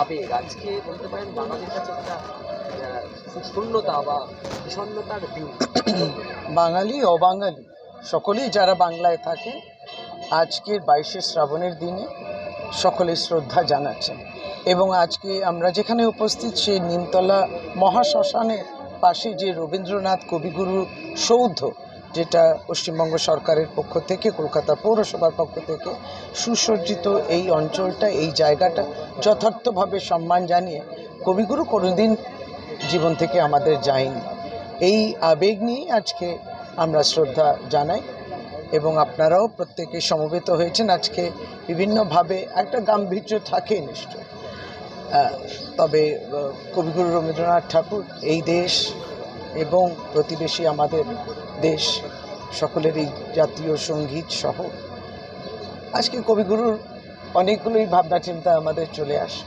আবেগ আজকে বলতে পারেন বাঙালির কাছে একটা শূন্যতা বা বিষণ্ণতার দিন। বাঙালি অবাঙালি সকলেই যারা বাংলায় থাকে আজকের 22শে শ্রাবণের দিনে সকলে শ্রদ্ধা জানাচ্ছেন। এবং আজকে আমরা যেখানে উপস্থিত সেই নিমতলা মহাশ্মশানের পাশে যে রবীন্দ্রনাথ কবিগুরু সৌধ, যেটা পশ্চিমবঙ্গ সরকারের পক্ষ থেকে, কলকাতা পৌরসভার পক্ষ থেকে সুসজ্জিত, এই অঞ্চলটা, এই জায়গাটা যথার্থভাবে সম্মান জানিয়ে কবিগুরু কোনোদিন জীবন থেকে আমাদের যায়নি। এই আবেগ নিয়ে আজকে আমরা শ্রদ্ধা জানাই এবং আপনারাও প্রত্যেকে সমবেত হয়েছেন। আজকে বিভিন্নভাবে একটা গাম্ভীর্য থাকে নিশ্চয়, তবে কবিগুরু রবীন্দ্রনাথ ঠাকুর এই দেশ এবং প্রতিবেশী আমাদের দেশ সকলেরই জাতীয় সঙ্গীত সহ আজকে কবিগুরুর অনেকগুলোই ভাবনা চিন্তা আমাদের চলে আসে।